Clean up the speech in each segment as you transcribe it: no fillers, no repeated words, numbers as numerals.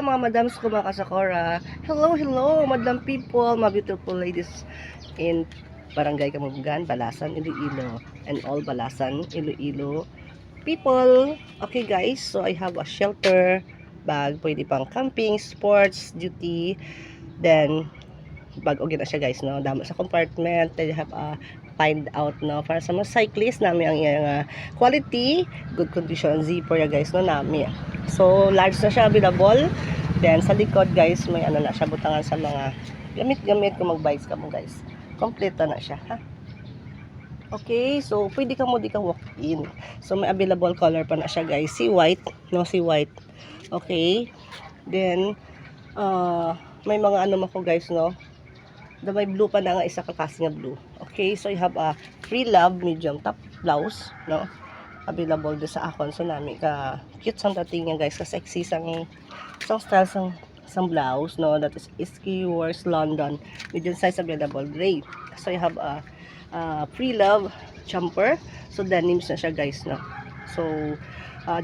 mga madams ko mga kasakora. Hello, hello, madam people, mga beautiful ladies in Barangay Kamubgan, Balasan, Iloilo, and all Balasan, Iloilo people. Okay guys, so I have a shelter bag, pwede pang camping, sports, duty, then bag na siya guys, no? Damo sa compartment, they have a find out, no? Para sa mga cyclist, namin ang iyang quality, good condition, zipper ya guys, no? Namin. So, large na siya, available. Then, sa likod guys, may ano na siya, butangan sa mga gamit-gamit kung mag-bikes ka mo guys. Complete na siya, ha? Okay, so, pwede ka mo di ka walk-in. So, may available color pa na siya guys. Si white, no? Si white. Okay. Then, may mga ano mo ko guys, no? May blue pa na nga isa kakasi nga blue. Okay, so I have a free love medium top blouse, no? Available do sa akon. So nami ka cute sang dating nga guys, ka sexy sang style sang blouse, no? That is Iski Works London. Medium size available gray. So I have a free love jumper. So denims na siya guys, no? So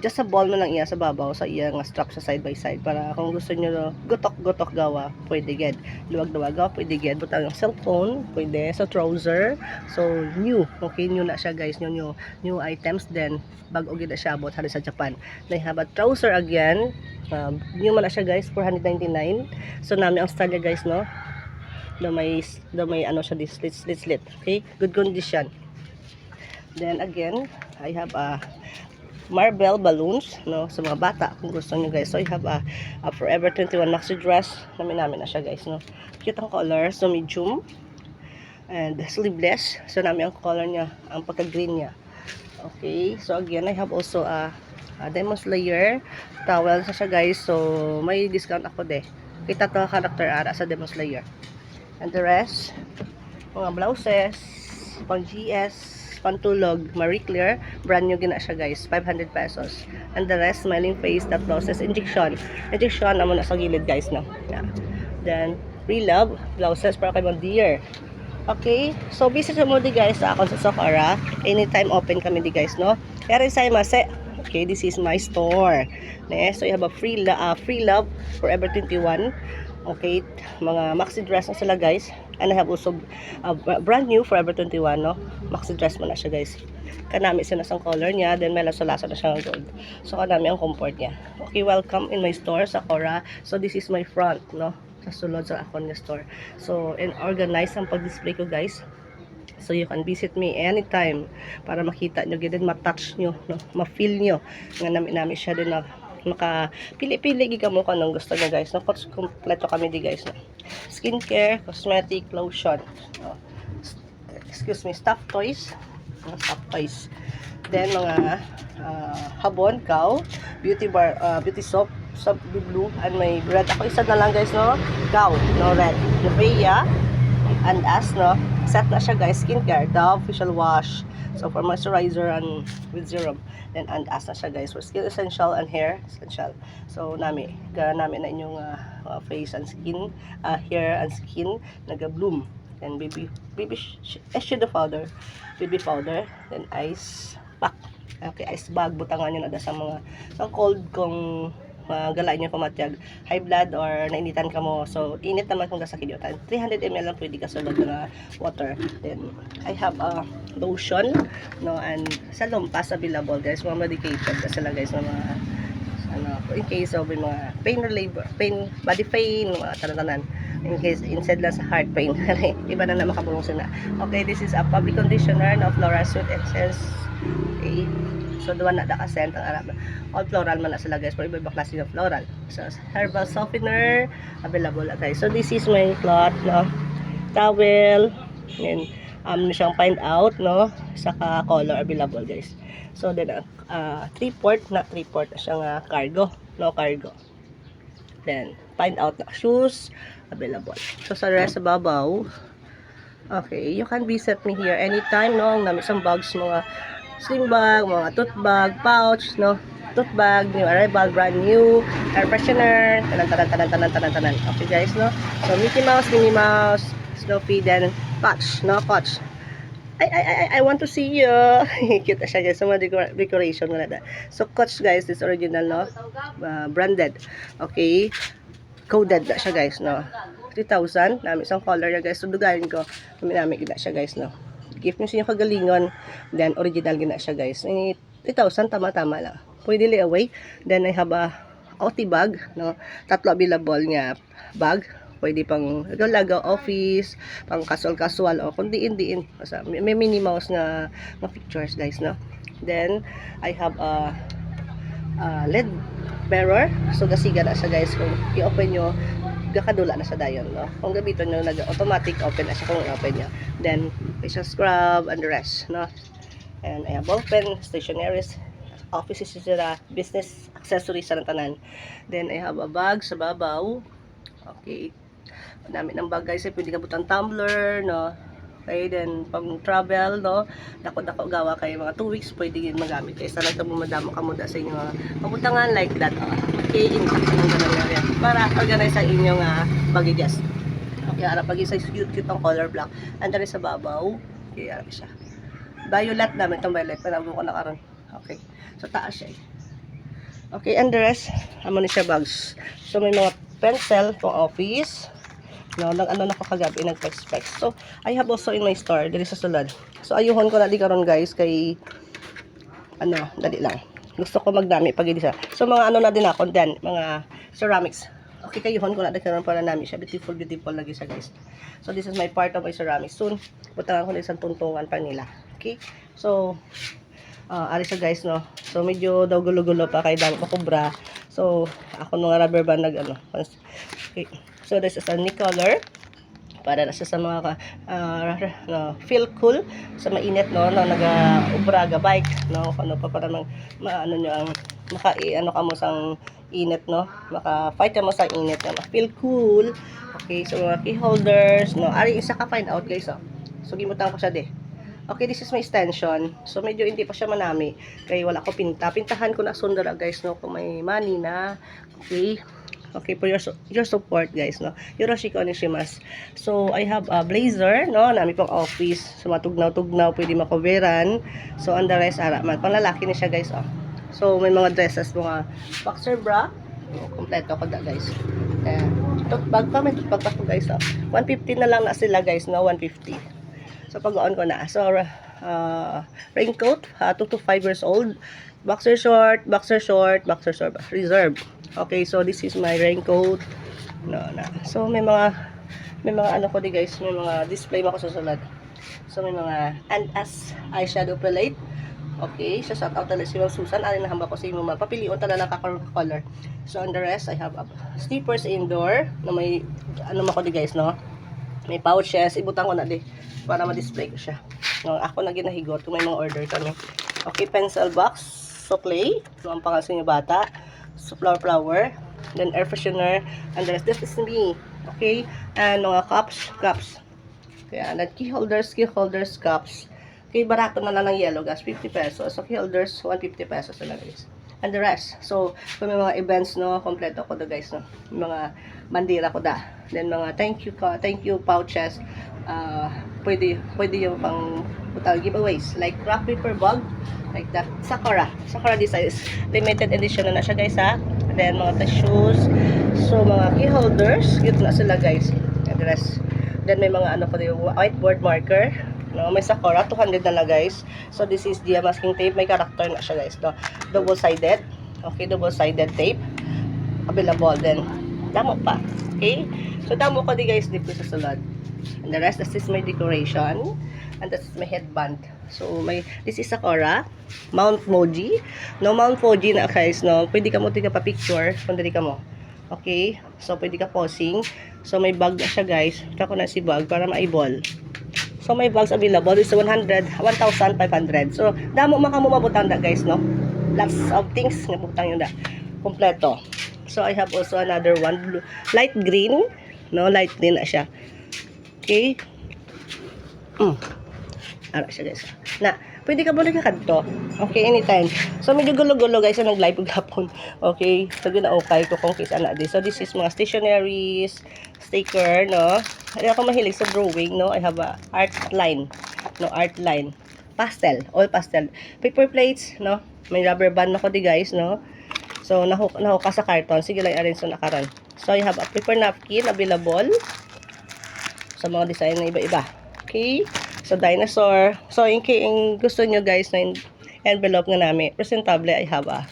just a ball na lang iya sa babaw sa iya nga strap sa side by side para kung gusto niyo gotok-gotok gawa pwede ged, luwag-luwag gawa pwede ged, butang ang cellphone pwede sa trouser. So new, okay, new na siya guys, new items. Then bag og na siya abot hari sa Japan. They have a trouser again, new man na siya guys, 499. So nami ang style niya guys, no? Na may ano siya, this slit, okay, good condition. Then again, I have a marble balloons, no, sa mga bata kung gusto niyo guys. So I have a Forever 21 maxi dress, namin na siya guys, no. Cute ang color, so medium and sleeveless. So namin ang color niya, ang pagka green niya. Okay, so again I have also a Demon Slayer towel sa siya guys. So may discount ako kita to character ara sa Demon Slayer. And the rest mga blouses pang GS, pantulog, Marie Claire, brand new gina siya guys, 500 pesos. And the rest, smiling face, that blouses, injection naman na sa gilid guys, no? Yeah. Then, pre-love, blouses para kay mga dear. Okay, so visit mo di guys sa akon sa Sephora, anytime open kami di guys, no? Kaya say mase. Okay, this is my store. So you have a free love, Forever 21. Okay, mga maxi dress na sila guys. And I have also brand new Forever 21, no? Maxi dress mo na siya guys. Kanami siya na sang color niya, then may laso-laso na siya ng gold. So kanami ang comfort niya. Okay, welcome in my store sa Sephora. So this is my front, no? Sa sulod sa akon nga store. So and organized ang pag-display ko guys. So you can visit me anytime para makita nyo, gid ma-touch nyo, no? Ma-feel nyo nga nami siya din na makapili-pili gi kamo kanang gusto nyo guys, no? Kompleto kami di guys, no? Skincare, cosmetic, lotion, no? Excuse me, stuffed toys, no? Stuffed toys. Then mga habon, cow, beauty soap, blue, and may red. Ako isa na lang guys, no? Cow, no, red. Nivea and as, no? Set na siya guys, skincare, Dove facial wash. So for moisturizer and with serum, then and as na siya guys for skin essential and hair essential. So nami na inyong face and skin, hair and skin naga-bloom. And baby shadow powder, baby powder, then ice pack. Okay, ice bag, butangan nyo na sa mga cold kung galay nyo pamatyag, high blood or nainitan ka mo. So init naman kung gasakit yun, 300 ml lang pwede ka sulod na water. Then I have a lotion, no, and sa lumpas available guys, mga medicated kasi lang guys, mga in case of mga pain reliever, body pain, mga tanan-tanan, in case inside lang sa heart pain. Iba na makabulong sila. Okay, this is a fabric conditioner na Flora Sweet Essence. Okay, so duwan na scent ang arab. All floral man na sila guys, pero iba-iba klase ng floral. So herbal softener available guys. So this is my cloth, no, towel, and siyang find out, no, saka color available guys. So then 3-port na siyang cargo, no, cargo. Then find out na shoes available. So sa rest sa babaw, okay, you can visit me here anytime, no. Ang nami isang bags, mga sling bag, mga tote bag, pouch, no, tote bag, new arrival, brand new, air freshener, tanan. Okay guys, no. So Mickey Mouse, Minnie Mouse, Snoopy, then Patch, no, Patch. I want to see you. Cute na siya guys, sa mga decoration nga na. So Coach guys, this original, no, branded. Okay, coded na siya guys, no. 3,000 nami isang color ya guys. So dugayin ko nami gina siya guys, no. Gift niyo siya kagalingon, then original gina siya guys. 3,000 tama-tama lang. Pwede li away. Then I have a OT bag, no. Tatlo available nga bag. Pwede pang lagaw office, pang casual o kung diin. May Minnie Mouse nga pictures guys, no. Then I have a LED mirror. So gasiga na siya guys kung i-open nyo, gakadula na sa dayon, no. Kung gabiton nyo, nag-automatic open na siya kung i-open nyo. Then facial scrub and the rest, no. And I have ball pen, stationaries, office sira, business accessories sa tanan. Then I have a bag sa babaw. Okay. Dami ng bag guys, pwede ka butang tumbler, no. Okay, then pang travel, no. Dako gawa kay mga 2 weeks pwede din magamit. Kaya sana ito madamo ka muna sa inyong pabutangan like that. Okay, intact ng ganun area. Para organize ang inyong baggages. Okay, harap pag isa cute ang color black. Anda rin sa babaw. Okay, harap siya. Violet namin itong violet. Panago ko na karon. Okay, so taas siya. Okay, and the rest, amo ni siya bags. So may mga pencil pang office. No, nakakagabi nag-specs. So I have also in my store diri sa sulod. So ayuhon ko na di karon guys kay dali lang. Gusto ko magdami pag isa. So mga na din ako then mga ceramics. Okay, kayuhon ko na di karon para nami siya beautiful lagi siya guys. So this is my part of my ceramics. Soon butangan ko na isang tuntungan pa nila. Okay? So ari siya guys, no. So medyo daw gulo-gulo pa kay dami ko kubra. So ako nung rubber band okay. So this is a new color para na siya sa mga feel cool sa mainit, no, na naga-ubraga bike, no, ano pa para maano nyo ang ka mo sang init, no, maka-fight ka mo sa init, na feel cool. Okay, so mga key holders, no, ari isa ka find out guys, oh. So gimutan ko siya de. Okay, this is my extension. So medyo hindi pa siya manami kay wala ko pintahan ko na sundara guys, no, kung may money na. Okay. Okay, for your support guys, no. Yoroshiko onishimasu. So I have a blazer, no, nami pang office. So matugnaw pwede makoveran. So on the rest man panglalaki ni siya guys, oh. So may mga dresses, mga boxer bra. Kompleto ko da guys. Tote bag pa, may tote bag pa ko guys, oh. 150 na lang na sila guys, no, 150. So pag-on ko na. So raincoat, 2 to 5 years old. Boxer short, reserve. Okay, so this is my raincoat. So may mga ano ko di guys, may mga display mo ko sa sulod. So may mga and as eyeshadow palette. Okay, so shout out talaga si Ma'am Susan. Ari na hamba ko sa imo mapapilion talaga color. So on the rest, I have slippers indoor na may mo ko di guys, no. May pouches, ibutang ko na di para ma-display ko siya. No, ako na ginahigot kung may mga order kami. Okay, pencil box, so play, no, ang pangalan sa inyo bata. So flower, then air freshener, and the rest. This is me. Okay, and mga cups. Kaya key holders, cups. Okay, barato na lang ng yellow guys, 50 pesos. So key holders, 150 pesos na lang guys. And the rest. So kung may mga events, no, kompleto ko da guys, no. Mga bandera ko da. Then mga thank you pouches. Pwede yung pang giveaways like craft paper bag like that. Sakura design is limited edition na siya guys, ha. Then mga tissues. So mga key holders, cute na sila guys. And the rest. Then may mga ano ko din, whiteboard marker, no, may Sakura 200 na lang guys. So this is the masking tape, may character na siya guys, no. Double sided. Okay, double sided tape available then. Damo pa. Okay? So damo ko di guys dito sa sulod. And the rest, this is my decoration. And this is my headband. So, this is Sakura. Mount Fuji. No, Mount Fuji na guys, no. Pwede ka mo pa picture. Kung dali ka mo. Okay? So, pwede ka posing. So, may bag na siya guys. Ito ko na si bag para ma-eyeball. So, may bags available. It's 1,500. So, damo makamumabutang da guys, no. Lots of things. Nabutang yun da. Kompleto. So, I have also another one. Blue, light green. No, light green na siya. Okay. Ara siya guys. Na, pwede ka ba nagkakadto? Okay, anytime. So, medyo gulo-gulo guys na nag-live hapon. Okay. So, gina-okay ko kung kisa na di. So, this is mga stationaries, sticker, no. Hindi ako mahilig sa drawing, no. I have a art line. No, art line. Pastel. All pastel. Paper plates, no. May rubber band ako di guys, no. So, nahuka sa karton. Sige lang, arrange so nakaron. So, you have a paper napkin available sa mga design na iba-iba. Okay? So, dinosaur. So, in gusto nyo guys na envelope nga namin, presentable, I have a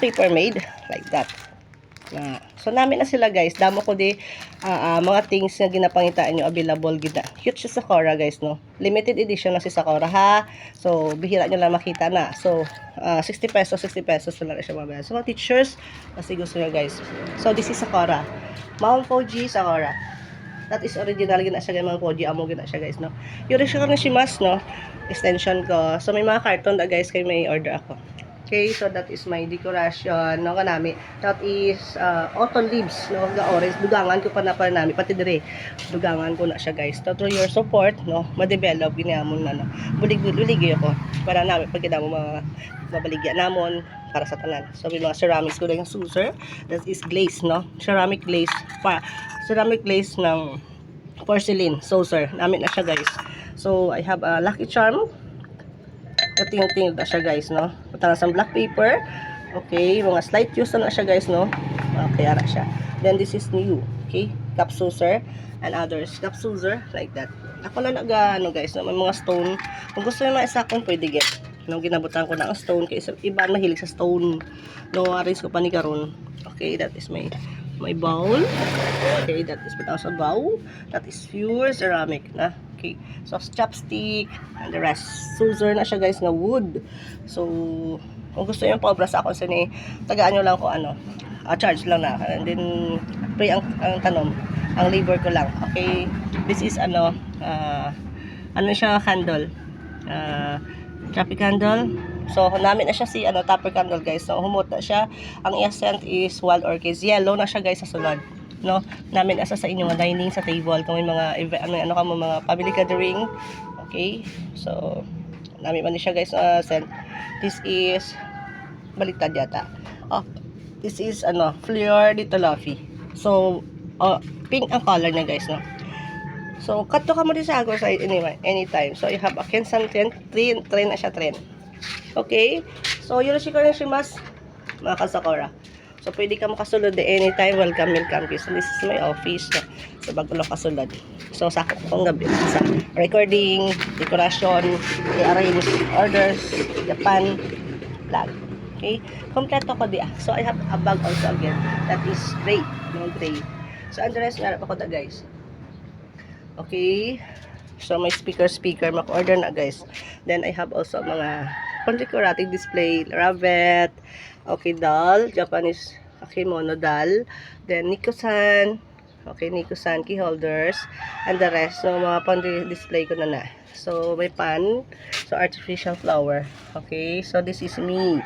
paper made like that. So namin na sila guys, damo ko di mga things nga ginapangitaan nyo available gida. Cute siya Sakura guys, no, limited edition na si Sakura ha. So bihira nyo lang makita na. So 60 pesos na lang siya mabaya. So mga teachers kasi gusto nyo guys. So this is Sakura, Mount Fuji Sakura. That is original gina siya Mount Fuji, amo gina siya guys, no. Yoroshiku na shimasu, no, extension ko. So may mga karton da guys kay may order ako. Okay, so that is my decoration, no, kanami. That is autumn leaves, no, ga orange. Dugangan ko pa na para nami, pati dire. Dugangan ko na siya, guys. So, through your support, no, ma-develop ginamon na, no. Bulig ako para nami pag mo mga mabaligya namon para sa tanan. So, may mga ceramics ko yung scissor. That is glaze, no. Ceramic glaze ng porcelain saucer. Namin na siya, guys. So, I have a lucky charm. Kating-ting na siya guys, no. Patang sa black paper. Okay, mga slight use na siya guys, no. Okay, ara siya. Then this is new. Okay, cup saucer and others. Cup saucer like that. Ako na ano guys, no, may mga stone. Kung gusto niyo maisakon, pwede get. No, ginabutan ko na ang stone kasi iba mahilig sa stone. No, arrange ko pa ni karon. Okay, that is my bowl. Okay, that is patang sa bowl. That is pure ceramic na. Okay, so chopstick and the rest. Saucer na siya guys nga wood. So kung gusto niyo pa sa ako sa ni tagaan niyo lang ko ano. Charge lang na. And then free ang tanom. Ang labor ko lang. Okay, this is ano siya candle. Traffic candle. So namin na siya si topper candle guys. So humot na siya. Ang scent is wild orchids. Yellow na siya guys sa sulod. No, namin asa sa inyo nga dining sa table kung may mga ano ka mo mga family gathering. Okay, so namin man siya guys scent. This is baliktad yata. This is Fleur de Tolofi. So pink ang color niya guys, no. So cut to ka mo din sa agor side anyway, anytime. So you have a Kensan trend na siya trend. Okay, so yoroshiku onegaishimasu mga kasakura. So, pwede ka makasulod anytime. Welcome. So, this is my office. No? So, bago lang kasulod. So, sakop kong gabi. Sa recording, decoration, i-arrange, orders, Japan, vlog. Okay? Kompleto ko di. So, I have a bag also again. That is gray. No, gray. So, and the rest, meron ako guys. Okay? So, may speaker. Maka-order na, guys. Then, I have also mga decorative display, rabbit, okay, doll, Japanese kimono doll, then Niko-san, okay, Niko-san key holders, and the rest, so mga pang-display ko na. So, may pan, so artificial flower, okay, so this is me,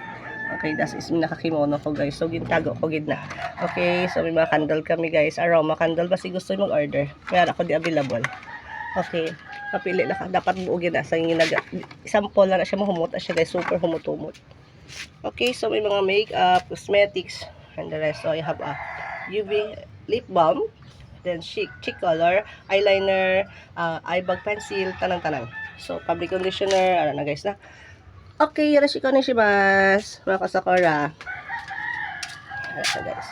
okay, that is me nakakimono ko guys, so gintago ko gid na, okay, so may mga candle kami guys, aroma candle, basi gusto yung mag-order, kaya ako di available, okay, kapili na ka, dapat buugin na, sa sample na siya, mahumot na siya guys, super humot-humot. Okay, so may mga makeup, cosmetics, and the rest. So I have a UV lip balm, then cheek color, eyeliner, eye bag pencil, tanang-tanang. So fabric conditioner, ano na guys na. Okay, yoroshiku onegaishimasu mga kasakura. Ano guys.